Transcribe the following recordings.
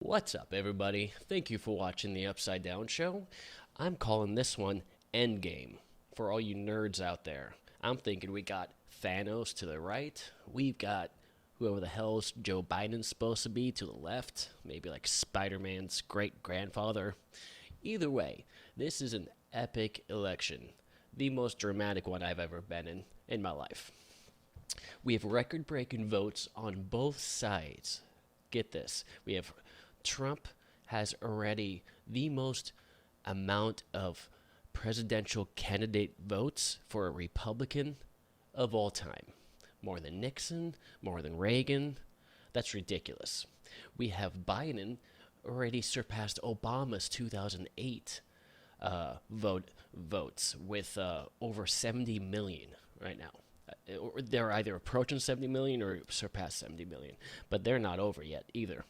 What's up, everybody? Thank you for watching the Upside Down Show. I'm calling this one Endgame. For all you nerds out there, I'm thinking we got Thanos to the right. We've got whoever the hell's Joe Biden's supposed to be to the left. Maybe like Spider Man's great grandfather. Either way, this is an epic election. The most dramatic one I've ever been in my life. We have record breaking votes on both sides. Get this. We have Trump has already the most amount of presidential candidate votes for a Republican of all time. More than Nixon, more than Reagan. That's ridiculous. We have Biden already surpassed Obama's 2008 votes with over 70 million right now. They're either approaching 70 million or surpassed 70 million, but they're not over yet either.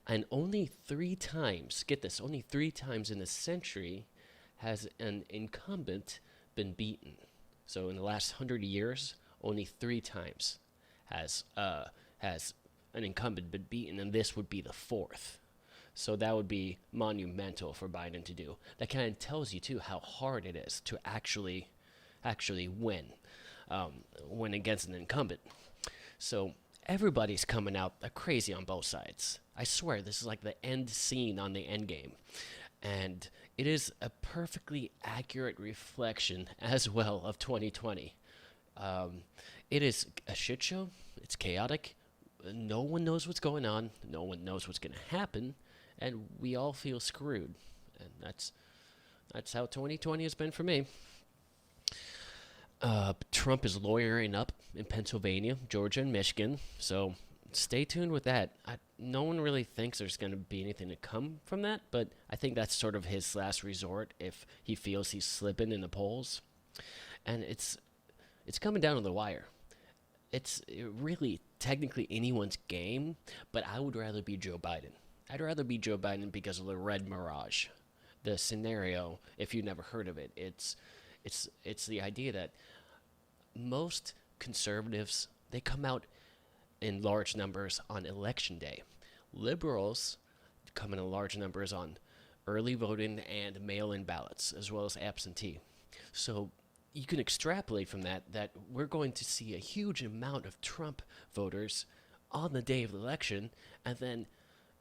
And only 3 times, get this, only 3 times in a century has an incumbent been beaten. So in the last 100 years, only 3 times has an incumbent been beaten, and this would be the fourth. So that would be monumental for Biden to do. That kind of tells you too how hard it is to actually win against an incumbent. So everybody's coming out crazy on both sides. I swear, this is like the end scene on the end game. And it is a perfectly accurate reflection as well of 2020. It is a shit show. It's chaotic. No one knows what's going on. No one knows what's going to happen. And we all feel screwed. And that's how 2020 has been for me. Trump is lawyering up in Pennsylvania, Georgia, and Michigan, so stay tuned with that. No one really thinks there's going to be anything to come from that, but I think that's sort of his last resort if he feels he's slipping in the polls. And it's coming down to the wire. It's really technically anyone's game, but I would rather be Joe Biden. I'd rather be Joe Biden because of the red mirage. The scenario, if you've never heard of it, it's the idea that most conservatives, they come out in large numbers on election day. Liberals come in large numbers on early voting and mail-in ballots, as well as absentee. So you can extrapolate from that we're going to see a huge amount of Trump voters on the day of the election, and then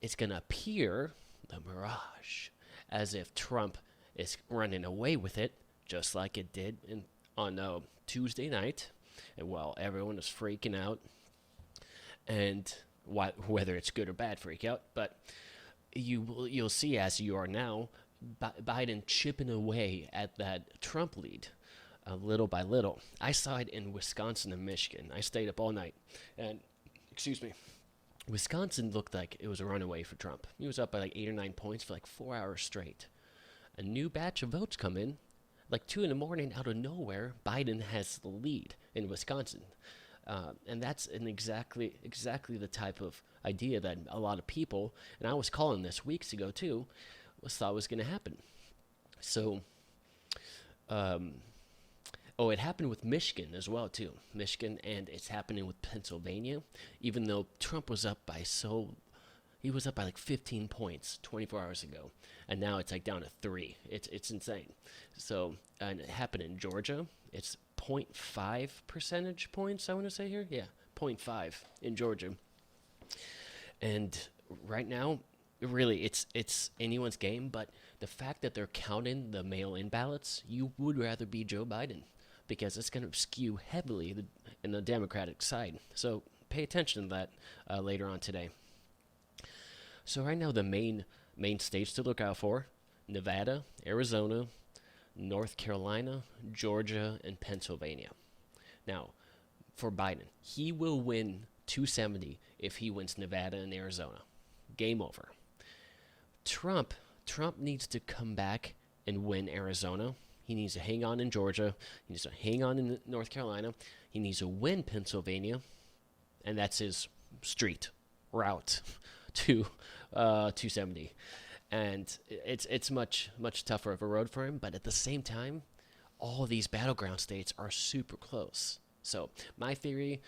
it's going to appear, the mirage, as if Trump is running away with it, just like it did on Tuesday night, and while everyone was freaking out, and whether it's good or bad freak out, but you'll see as you are now, Biden chipping away at that Trump lead, little by little. I saw it in Wisconsin and Michigan. I stayed up all night, and excuse me. Wisconsin looked like it was a runaway for Trump. He was up by like 8 or 9 points for like 4 hours straight. A new batch of votes come in, like 2 in the morning, out of nowhere, Biden has the lead in Wisconsin. And that's exactly the type of idea that a lot of people, and I was calling this weeks ago too, thought was going to happen. So, it happened with Michigan as well too. Michigan, and it's happening with Pennsylvania. Even though Trump was up by he was up by like 15 points 24 hours ago, and now it's like down to 3. It's insane. So, and it happened in Georgia. It's 0.5 percentage points, I want to say here. Yeah, 0.5 in Georgia. And right now, really, it's anyone's game, but the fact that they're counting the mail-in ballots, you would rather be Joe Biden because it's going to skew heavily in the Democratic side. So pay attention to that later on today. So right now, the main states to look out for: Nevada, Arizona, North Carolina, Georgia, and Pennsylvania. Now, for Biden, he will win 270 if he wins Nevada and Arizona. Game over. Trump needs to come back and win Arizona. He needs to hang on in Georgia. He needs to hang on in North Carolina. He needs to win Pennsylvania, and that's his route to 270. And it's much tougher of a road for him. But at the same time, all of these battleground states are super close. So my theory: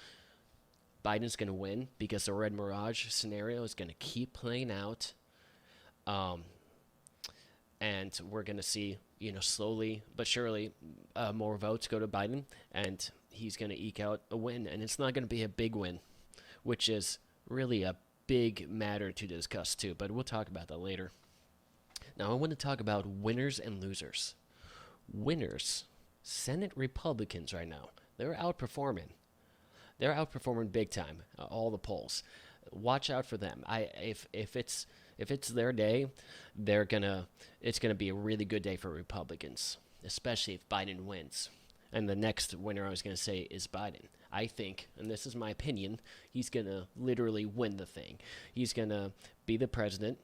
Biden's going to win because the red mirage scenario is going to keep playing out. Um, and we're going to see, slowly but surely, more votes go to Biden, and he's going to eke out a win. And it's not going to be a big win, which is really a big matter to discuss too. But we'll talk about that later. Now, I want to talk about winners and losers. Winners, Senate Republicans right now, they're outperforming. They're outperforming big time, all the polls. Watch out for them. If it's their day, it's gonna be a really good day for Republicans, especially if Biden wins. And the next winner I was gonna say is Biden. I think, and this is my opinion, he's gonna literally win the thing. He's gonna be the president.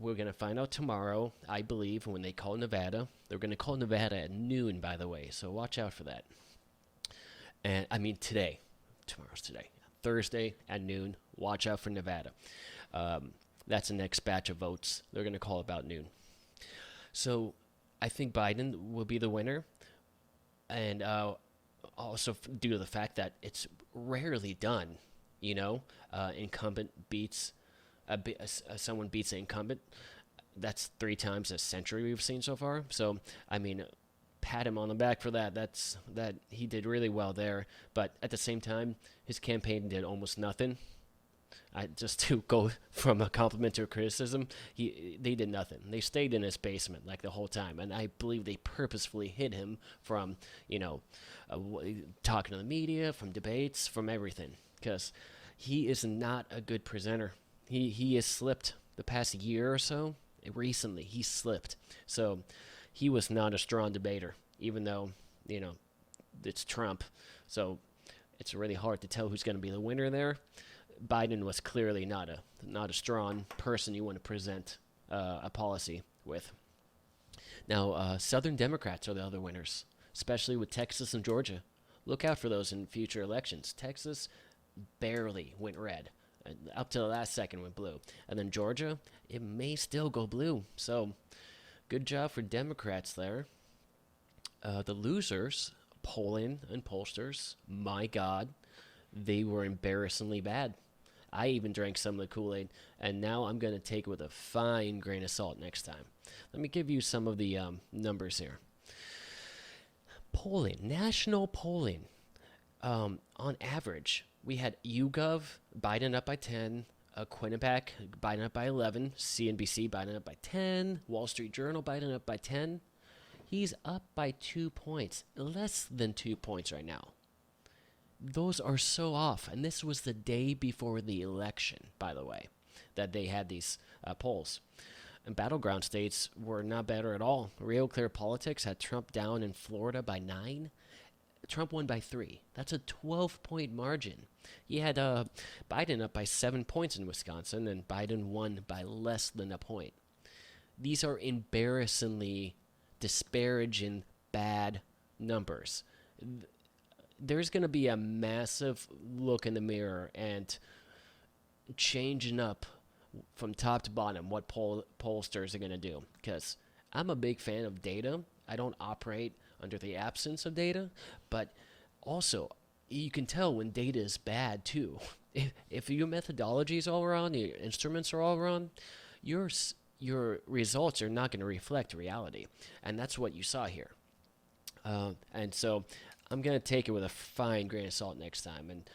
We're going to find out tomorrow, I believe, when they call Nevada. They're going to call Nevada at noon, by the way, so watch out for that. And I mean today. Tomorrow's today. Thursday at noon, watch out for Nevada. That's the next batch of votes. They're going to call about noon. So I think Biden will be the winner. And also due to the fact that it's rarely done, incumbent beats... someone beats the incumbent. That's 3 times a century we've seen so far. So, I mean, pat him on the back for that. That he did really well there. But at the same time, his campaign did almost nothing. Just to go from a compliment to a criticism, they did nothing. They stayed in his basement like the whole time, and I believe they purposefully hid him from, talking to the media, from debates, from everything, because he is not a good presenter. He has slipped the past year or so. Recently, he slipped. So he was not a strong debater, even though, it's Trump. So it's really hard to tell who's going to be the winner there. Biden was clearly not a strong person you want to present a policy with. Now, Southern Democrats are the other winners, especially with Texas and Georgia. Look out for those in future elections. Texas barely went red. Up to the last second went blue. And then Georgia, it may still go blue. So, good job for Democrats there. The losers, polling and pollsters, my God, they were embarrassingly bad. I even drank some of the Kool-Aid, and now I'm going to take it with a fine grain of salt next time. Let me give you some of the numbers here. Polling, national polling, on average, we had YouGov, Biden up by 10, Quinnipiac, Biden up by 11, CNBC, Biden up by 10, Wall Street Journal, Biden up by 10. He's up by 2 points, less than 2 points right now. Those are so off, and this was the day before the election, by the way, that they had these polls. And battleground states were not better at all. Real Clear Politics had Trump down in Florida by 9. Trump won by 3. That's a 12-point margin. He had Biden up by 7 points in Wisconsin, and Biden won by less than a point. These are embarrassingly disparaging bad numbers. There's going to be a massive look in the mirror and changing up from top to bottom what pollsters are going to do. Because I'm a big fan of data. I don't operate under the absence of data, but also you can tell when data is bad too. If your methodology is all wrong, your instruments are all wrong, your results are not going to reflect reality, and that's what you saw here. And so I'm going to take it with a fine grain of salt next time. And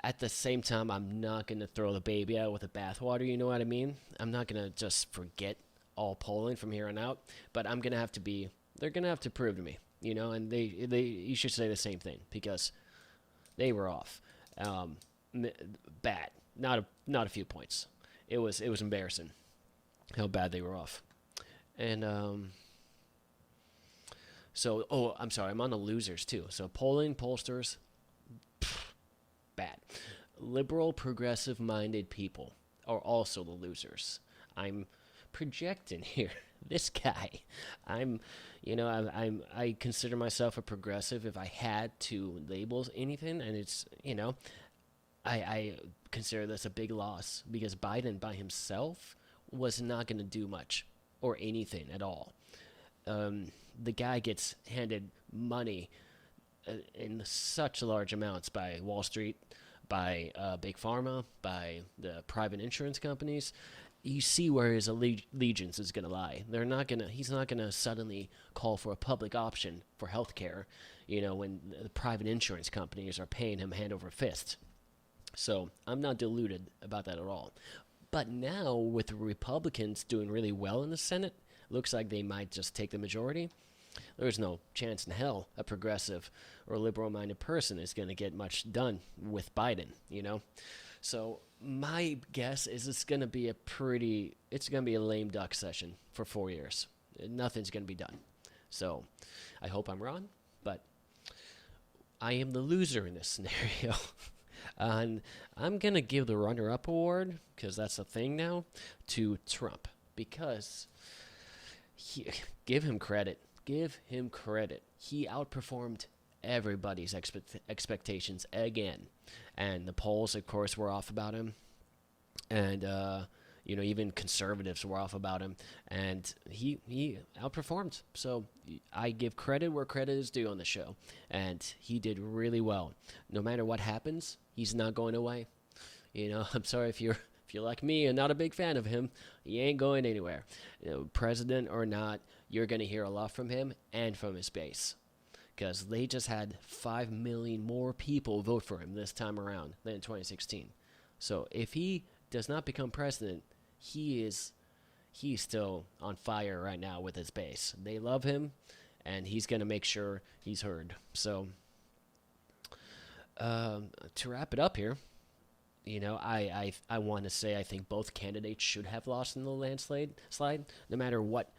at the same time, I'm not going to throw the baby out with the bathwater, you know what I mean? I'm not going to just forget all polling from here on out, but they're going to have to prove to me, and you should say the same thing, because they were off. Bad. Not a few points. It was embarrassing how bad they were off. And I'm sorry, I'm on the losers too. So polling, pollsters, bad. Liberal, progressive-minded people are also the losers. I'm projecting here. This guy, I consider myself a progressive if I had to label anything, and it's, I consider this a big loss, because Biden by himself was not going to do much or anything at all. The guy gets handed money in such large amounts by Wall Street, by big pharma, by the private insurance companies. You see where his allegiance is going to lie. They're not going to. He's not going to suddenly call for a public option for healthcare, when the private insurance companies are paying him hand over fist. So I'm not deluded about that at all. But now, with the Republicans doing really well in the Senate, looks like they might just take the majority. There's no chance in hell a progressive or liberal-minded person is going to get much done with Biden. So my guess is it's going to be a lame duck session for 4 years. Nothing's going to be done. So I hope I'm wrong, but I am the loser in this scenario. And I'm going to give the runner-up award, because that's a thing now, to Trump. Because give him credit. Give him credit. He outperformed everybody's expectations again. And the polls, of course, were off about him. And, even conservatives were off about him. And he outperformed. So I give credit where credit is due on the show. And he did really well. No matter what happens, he's not going away. I'm sorry if you're like me and not a big fan of him, he ain't going anywhere. President or not, you're going to hear a lot from him and from his base. Because they just had 5 million more people vote for him this time around than in 2016. So if he does not become president, he's still on fire right now with his base. They love him, and he's going to make sure he's heard. So to wrap it up here, I want to say I think both candidates should have lost in the landslide. No matter what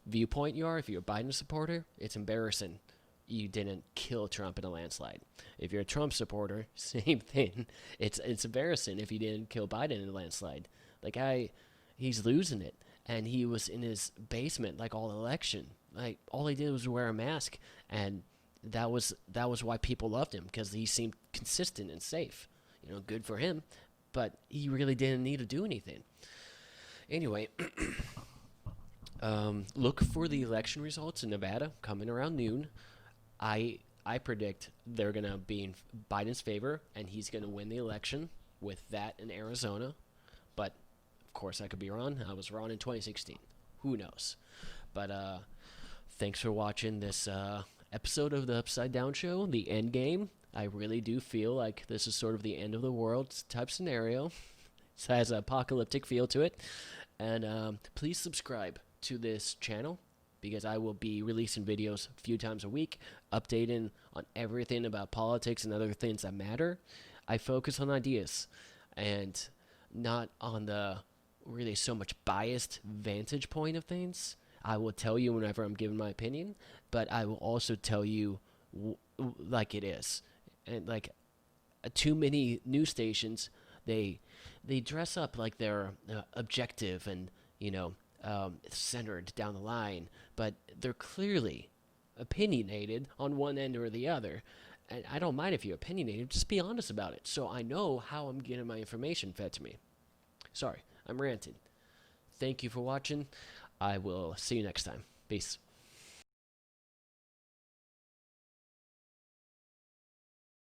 viewpoint you are, if you're a Biden supporter, it's embarrassing you didn't kill Trump in a landslide. If you're a Trump supporter, same thing. It's embarrassing if you didn't kill Biden in a landslide. He's losing it, and he was in his basement like all election. All he did was wear a mask, and that was why people loved him, because he seemed consistent and safe. Good for him, but he really didn't need to do anything. Anyway, look for the election results in Nevada coming around noon. I predict they're going to be in Biden's favor, and he's going to win the election with that in Arizona. But, of course, I could be wrong. I was wrong in 2016. Who knows? But thanks for watching this episode of the Upside Down Show, The End Game. I really do feel like this is sort of the end of the world type scenario. It has an apocalyptic feel to it. And please subscribe to this channel, because I will be releasing videos a few times a week, updating on everything about politics and other things that matter. I focus on ideas and not on the really so much biased vantage point of things. I will tell you whenever I'm giving my opinion, but I will also tell you like it is. And too many news stations, they dress up like they're objective and, centered down the line, but they're clearly opinionated on one end or the other. And I don't mind if you're opinionated, just be honest about it, so I know how I'm getting my information fed to me. Sorry, I'm ranting. Thank you for watching. I will see you next time. Peace.